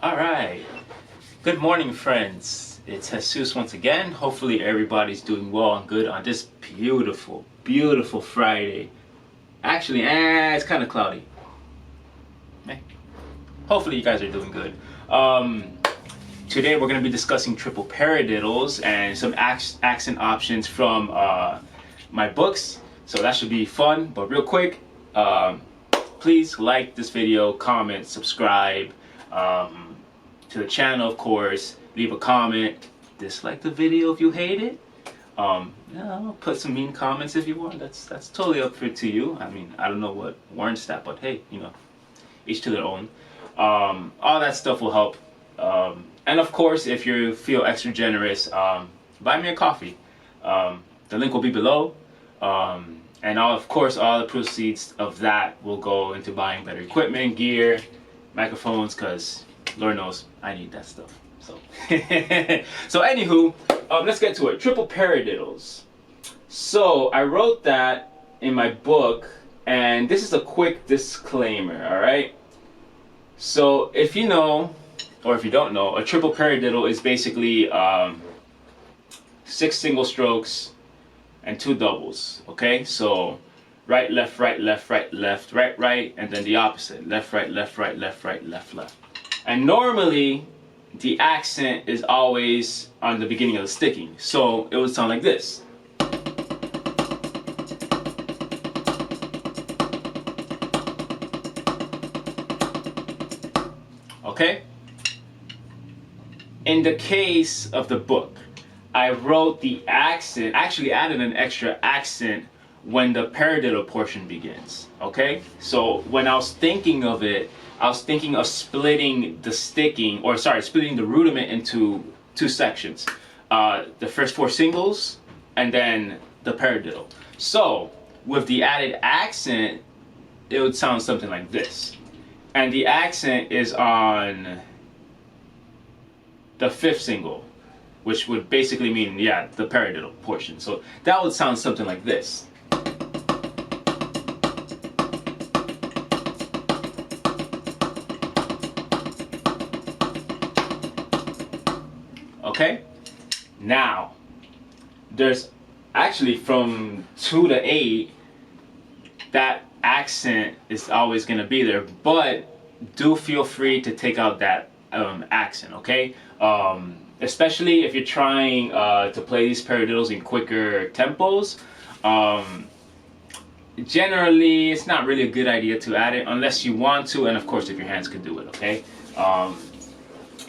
All right. Good morning, friends. It's Jesus once again. Hopefully everybody's doing well and good on this beautiful, beautiful Friday. Actually, it's kind of cloudy. Hopefully you guys are doing good. Today we're going to be discussing triple paradiddles and some accent options from my books. So that should be fun. But real quick, please like this video, comment, subscribe to the channel, of course. Leave a comment. Dislike the video if you hate it. Put some mean comments if you want. That's totally up to you. I mean, I don't know what warrants that, but hey, each to their own. All that stuff will help. And of course, if you feel extra generous, buy me a coffee. The link will be below. And of course, all the proceeds of that will go into buying better equipment, gear, microphones, because Lord knows I need that stuff. So, so anywho, let's get to it. Triple paradiddles. So I wrote that in my book, and this is a quick disclaimer, all right? So if you know, or if you don't know, a triple paradiddle is basically 6 single strokes and 2 doubles, okay? So right, left, right, left, right, left, right, right, and then the opposite. Left, right, left, right, left, right, left, left. And normally, the accent is always on the beginning of the sticking. So it would sound like this. Okay? In the case of the book, I wrote the accent, actually added an extra accent when the paradiddle portion begins. Okay? So when I was thinking of it, I was thinking of splitting the splitting the rudiment into 2 sections. The first 4 singles and then the paradiddle. So with the added accent, it would sound something like this. And the accent is on the 5th single, which would basically mean, yeah, the paradiddle portion. So that would sound something like this. Okay? Now, there's actually from 2 to 8, that accent is always going to be there, but do feel free to take out that accent, okay? Especially if you're trying to play these paradiddles in quicker tempos. Generally, it's not really a good idea to add it unless you want to, and of course if your hands can do it, okay?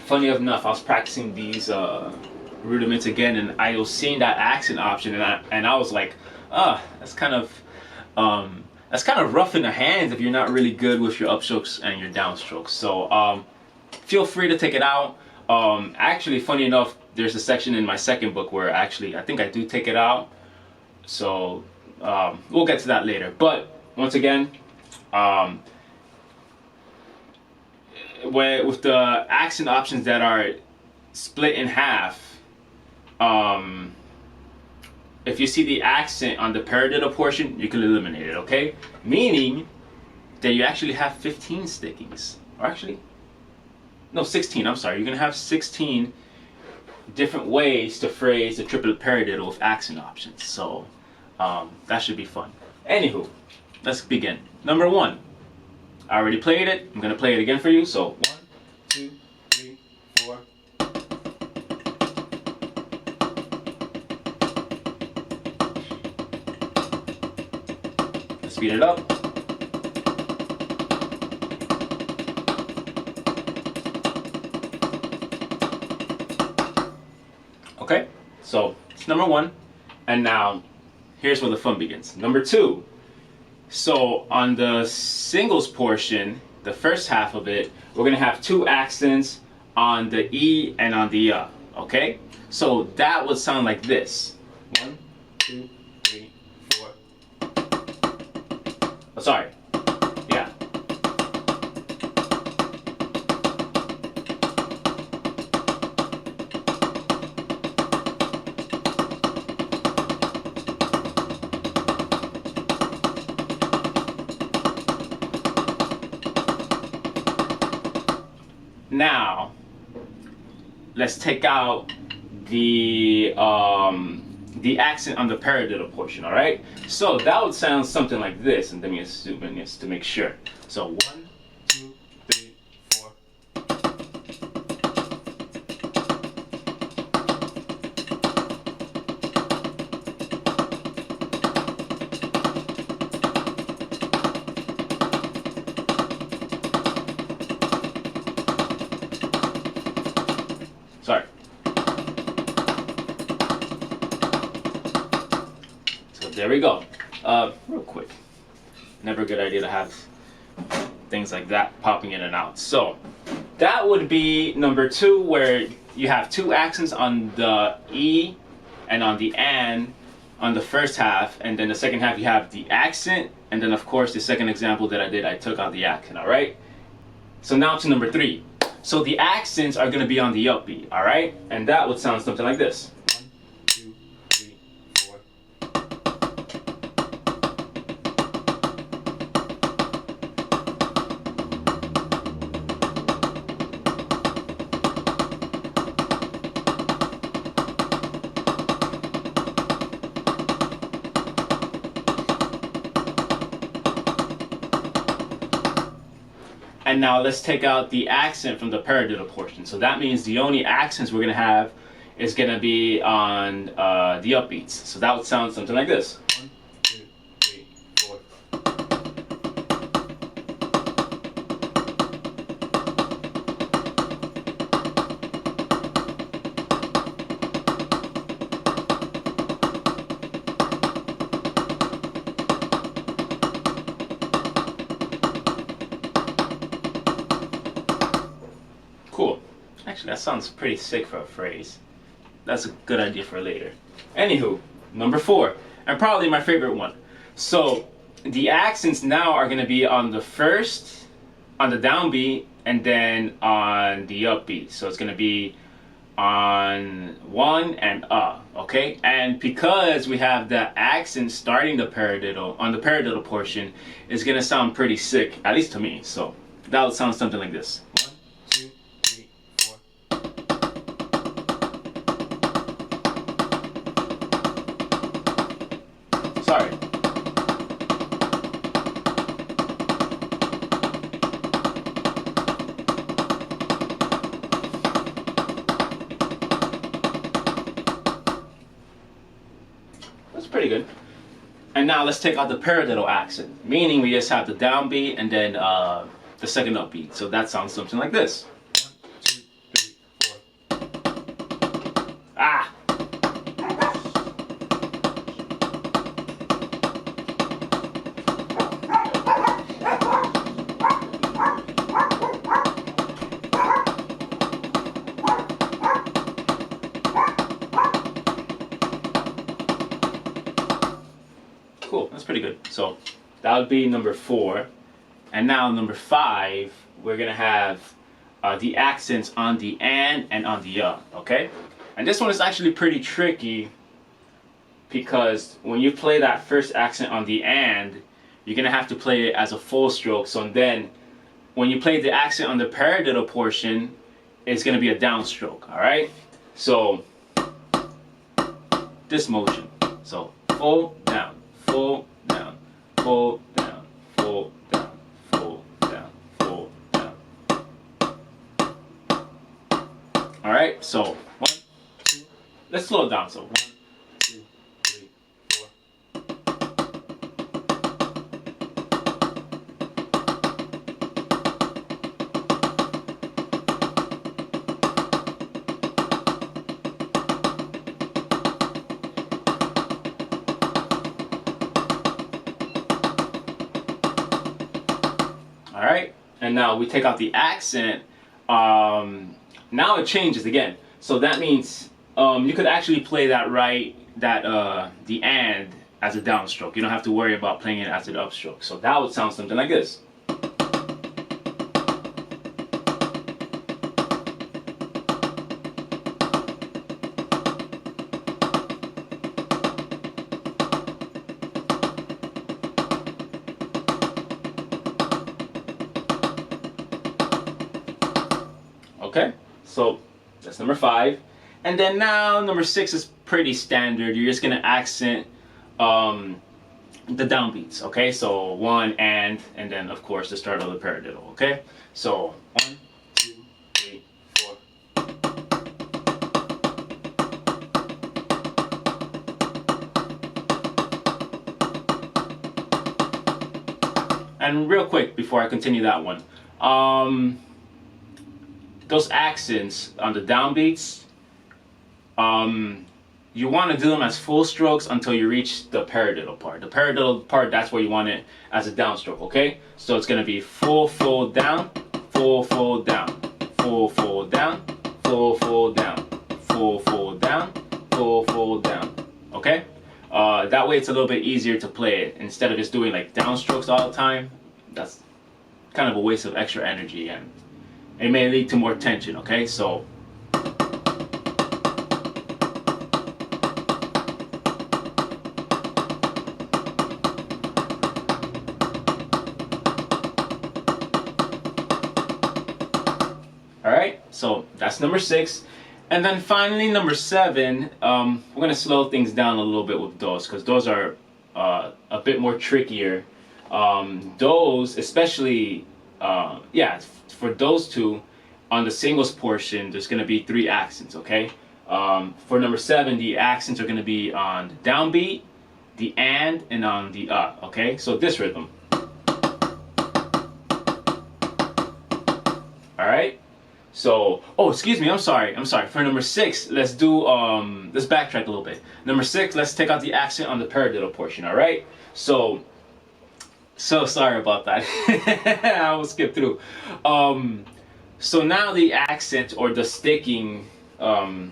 Funny enough, I was practicing these rudiments again, and I was seeing that accent option, and I was like, that's kind of rough in the hands if you're not really good with your upstrokes and your downstrokes. So feel free to take it out. Actually, funny enough, there's a section in my second book where actually I think I do take it out. So we'll get to that later. But once again, with the accent options that are split in half, if you see the accent on the paradiddle portion, you can eliminate it, okay? Meaning that you actually have 15 stickings. Or actually, no, 16, I'm sorry. You're going to have 16 different ways to phrase the triplet paradiddle with accent options. So that should be fun. Anywho, let's begin. Number 1. I already played it. I'm going to play it again for you. So 1, 2, 3, 4. Let's speed it up. Okay, so it's number 1. And now, here's where the fun begins. Number 2. So on the singles portion, the first half of it, we're going to have 2 accents on the E and on the okay? So that would sound like this. 1, 2, 3, 4. Oh, sorry. Yeah. Now, let's take out the accent on the paradiddle portion, all right? So that would sound something like this, and let me just zoom in just to make sure. So 1, 2, 3, 4. Sorry. So there we go. Real quick. Never a good idea to have things like that popping in and out. So that would be number 2, where you have 2 accents on the E and on the and on the first half, and then the second half you have the accent, and then of course the second example that I did, I took out the accent, all right? So now to number 3. So the accents are going to be on the upbeat, all right? And that would sound something like this. 1, 2, 3, 4. And now let's take out the accent from the paradiddle portion. So that means the only accents we're going to have is going to be on the upbeats. So that would sound something like this. 1, 2, 3, 4. Cool. Actually, that sounds pretty sick for a phrase. That's a good idea for later. Anywho, number 4, and probably my favorite one. So the accents now are going to be on the first, on the downbeat, and then on the upbeat. So it's going to be on 1 and okay? And because we have the accent starting the paradiddle, on the paradiddle portion, it's going to sound pretty sick, at least to me. So that would sound something like this. 1, 2, 3, 4. Sorry. That's pretty good. And now let's take out the paradiddle accent, meaning we just have the downbeat and then the second upbeat. So that sounds something like this. 1, 2, 3, 4. Ah! Cool, that's pretty good. So that would be number 4. And now number 5, we're gonna have the accents on the and on the okay? And this one is actually pretty tricky because when you play that first accent on the and, you're gonna have to play it as a full stroke. So then when you play the accent on the paradiddle portion, it's gonna be a downstroke, all right? So this motion. So full down, full down, full down, full down, full down, full down. All right, so 1, 2, let's slow it down. So 1, 2, 3, 4. All right, and now we take out the accent. Now it changes again. So that means you could actually play that the and as a downstroke. You don't have to worry about playing it as an upstroke. So that would sound something like this. Okay, so that's number 5. And then now number 6 is pretty standard. You're just gonna accent the downbeats. Okay, so 1 and then of course the start of the paradiddle. Okay, so 1, 2, 3, 4. And real quick before I continue that one, those accents on the downbeats, you want to do them as full strokes until you reach the paradiddle part. The paradiddle part, that's where you want it as a downstroke, okay? So it's going to be full, full, down, full, full, down, full, full, down, full, full, down, full, full, down, full, full, down, okay? That way it's a little bit easier to play it. Instead of just doing like downstrokes all the time, that's kind of a waste of extra energy and it may lead to more tension, okay? So alright, so that's number 6. And then finally number 7, we're going to slow things down a little bit with those because those are a bit more trickier. Those, especially, for those two, on the singles portion, there's going to be 3 accents, okay? For number 7, the accents are going to be on the downbeat, the and on the okay? So this rhythm. Alright? So, oh, excuse me, I'm sorry. For number 6, let's do, let's backtrack a little bit. Number 6, let's take out the accent on the paradiddle portion, alright? So sorry about that. I will skip through. So now the accent or the sticking, sorry,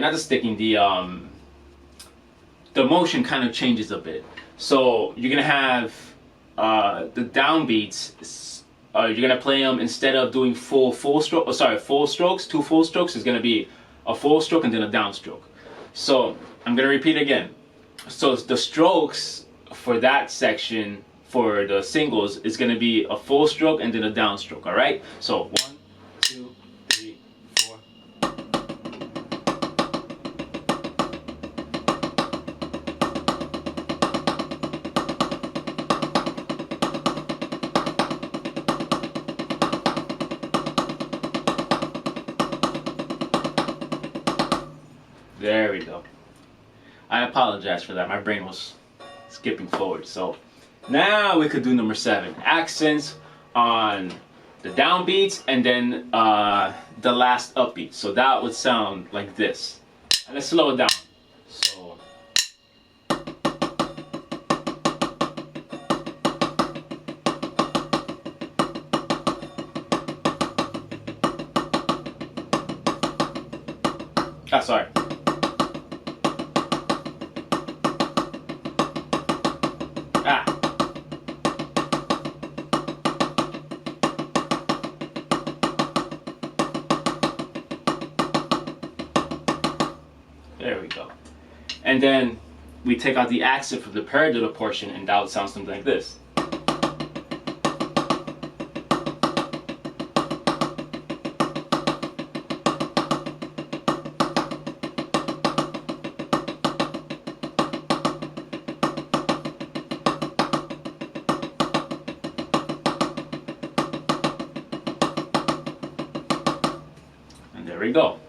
not the sticking, the motion kind of changes a bit. So you're gonna have the downbeats. You're gonna play them instead of doing full stroke. Oh, sorry, full strokes. 2 full strokes is gonna be a full stroke and then a downstroke. So I'm gonna repeat again. So the strokes for that section for the singles is gonna be a full stroke and then a downstroke. All right. So 1, 2, 3, 4. There we go. I apologize for that. My brain was skipping forward. So now we could do number 7. Accents on the downbeats and then the last upbeat. So that would sound like this. And let's slow it down. So sorry. There we go. And then we take out the accent from the paradiddle portion and that would sound something like this. And there we go.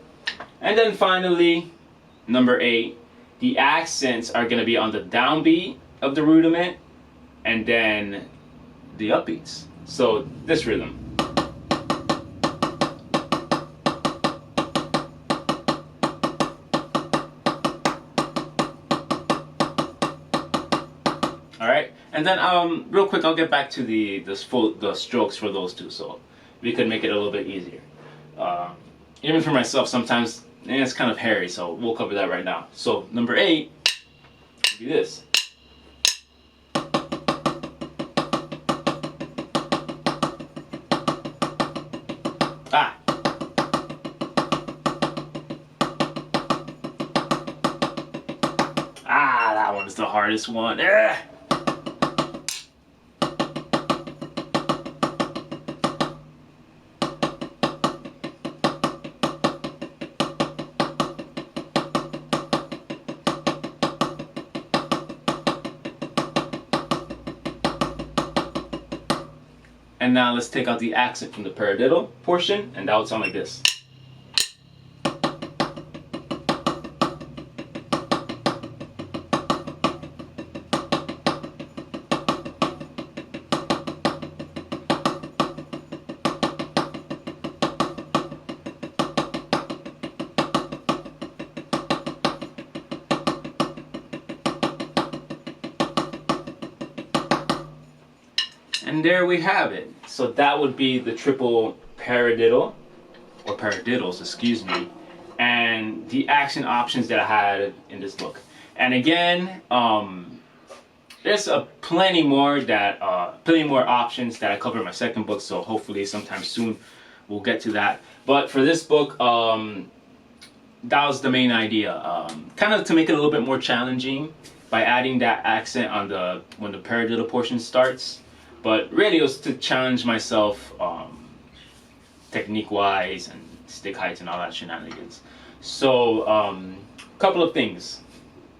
And then finally, number 8, the accents are going to be on the downbeat of the rudiment and then the upbeats. So this rhythm. All right, and then real quick, I'll get back to the strokes for those two, so we could make it a little bit easier. Even for myself, sometimes it's kind of hairy, so we'll cover that right now. So number 8 would be this. That one's the hardest one. And now let's take out the accent from the paradiddle portion, and that would sound like this. And there we have it. So that would be the triple paradiddle, or paradiddles, excuse me, and the action options that I had in this book. And again, there's plenty more options that I cover in my second book. So hopefully sometime soon we'll get to that. But for this book, that was the main idea, kind of to make it a little bit more challenging by adding that accent on when the paradiddle portion starts. But really, it was to challenge myself, technique-wise and stick heights and all that shenanigans. So, a couple of things.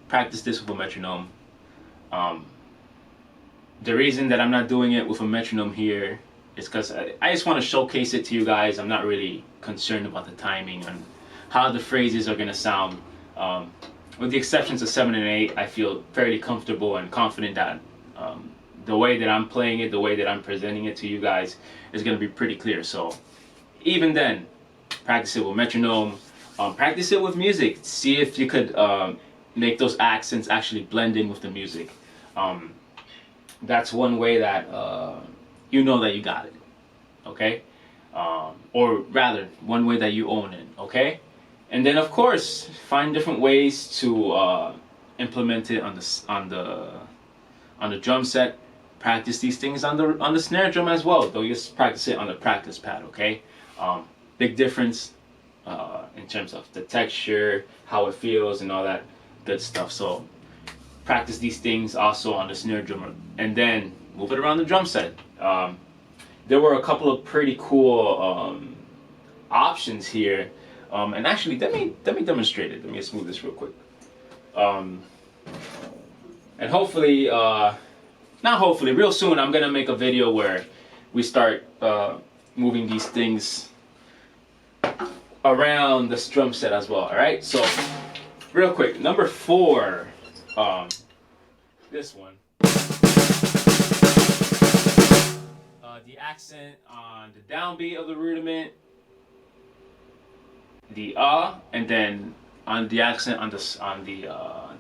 Practice this with a metronome. The reason that I'm not doing it with a metronome here is because I just want to showcase it to you guys. I'm not really concerned about the timing and how the phrases are going to sound. With the exceptions of 7 and 8, I feel fairly comfortable and confident that the way that I'm playing it, the way that I'm presenting it to you guys is going to be pretty clear. So even then, practice it with metronome, practice it with music. See if you could make those accents actually blend in with the music. That's one way that you know that you got it, okay? Or rather, one way that you own it, okay? And then of course, find different ways to implement it on the drum set. Practice these things on the snare drum as well. Though you just practice it on the practice pad, okay? Big difference in terms of the texture, how it feels, and all that good stuff. So practice these things also on the snare drum, and then move it around the drum set. There were a couple of pretty cool options here, and actually, let me demonstrate it. Let me just move this real quick, and hopefully. Not hopefully, real soon I'm gonna make a video where we start moving these things around this drum set as well. Alright, so real quick, number 4, this one. The accent on the downbeat of the rudiment, the and then on the accent on the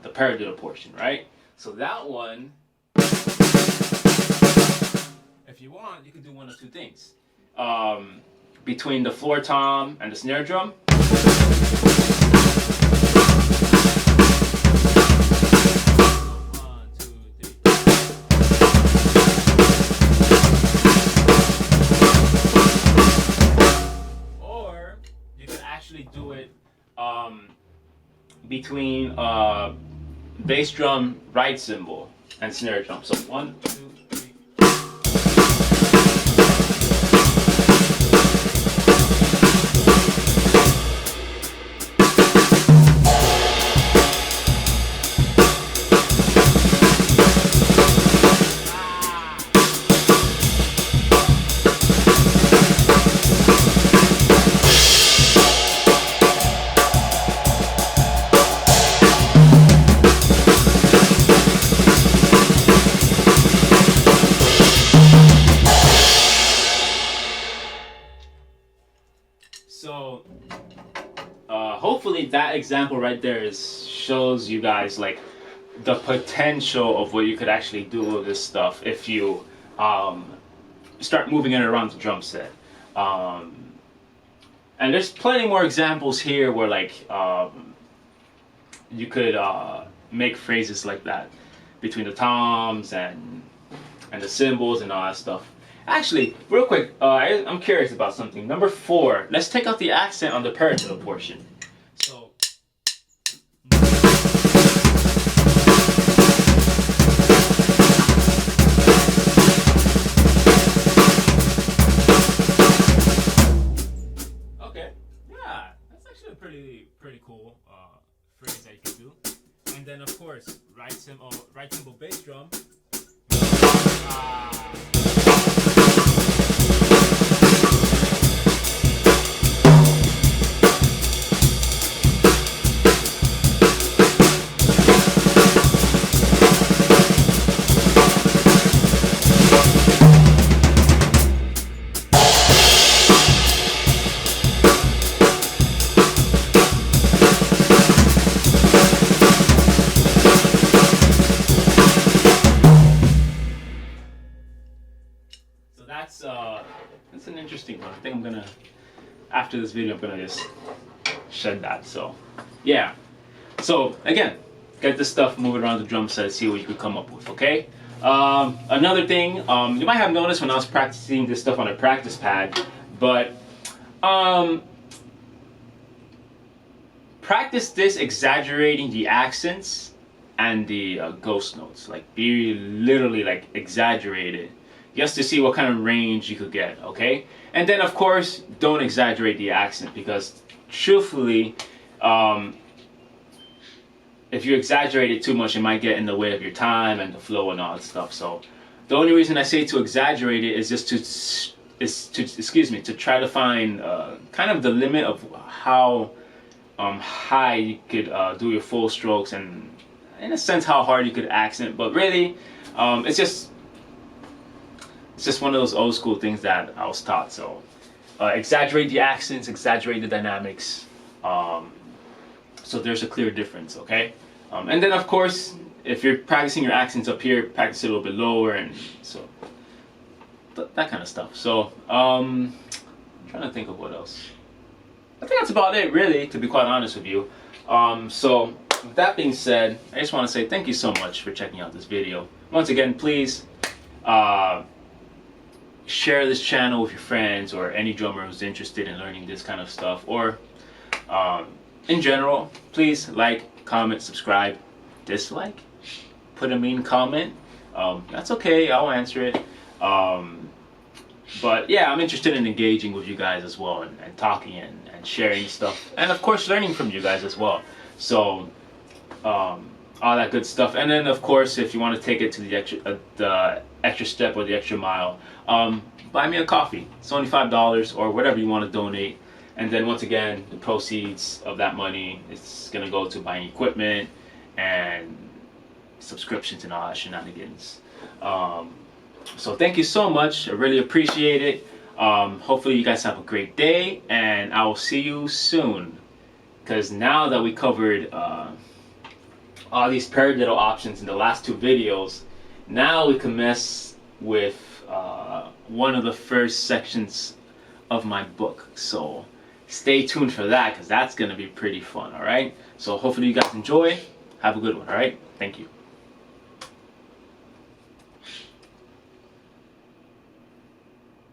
paradiddle portion, right? So that one, if you want, you can do one of two things. Between the floor tom and the snare drum. One, two, three. Or you could actually do it between bass drum, right cymbal, and snare drum. So 1, 2, 3. So hopefully that example right there shows you guys like the potential of what you could actually do with this stuff if you start moving it around the drum set. And there's plenty more examples here where like you could make phrases like that between the toms and the cymbals and all that stuff. Actually, real quick, I'm curious about something. Number 4, let's take out the accent on the paradiddle portion. So, okay, yeah, that's actually a pretty cool phrase that you can do. And then of course, right cymbal bass drum. So that's an interesting one. I think I'm gonna, after this video, I'm gonna just shed that. So yeah. So again, get this stuff moving around the drum set, see what you could come up with. Okay. Another thing, you might have noticed when I was practicing this stuff on a practice pad, but practice this exaggerating the accents and the ghost notes. Like, be literally like exaggerated, just to see what kind of range you could get. Okay, and then of course don't exaggerate the accent, because truthfully, if you exaggerate it too much, it might get in the way of your time and the flow and all that stuff. So the only reason I say to exaggerate it is just to try to find kind of the limit of how high you could do your full strokes, and in a sense how hard you could accent. But really, it's just one of those old school things that I was taught. So exaggerate the accents, exaggerate the dynamics, so there's a clear difference. Okay, and then of course, if you're practicing your accents up here, practice it a little bit lower, and so that kind of stuff. So I'm trying to think of what else. I think that's about it, really, to be quite honest with you. So with that being said, I just want to say thank you so much for checking out this video. Once again, please share this channel with your friends or any drummer who's interested in learning this kind of stuff, or in general. Please like, comment, subscribe, dislike, put a mean comment. That's okay, I'll answer it. But yeah, I'm interested in engaging with you guys as well, and talking and sharing stuff, and of course learning from you guys as well. So all that good stuff. And then of course, if you want to take it to the extra step or the extra mile, buy me a coffee. It's only $5 or whatever you want to donate. And then once again, the proceeds of that money is going to go to buying equipment and subscriptions and all that shenanigans. So thank you so much. I really appreciate it. Hopefully you guys have a great day, and I will see you soon. Because now that we covered all these paradiddle options in the last two videos, now we can mess with one of the first sections of my book. So stay tuned for that, because that's going to be pretty fun. Alright, so hopefully you guys enjoy. Have a good one. Alright, thank you.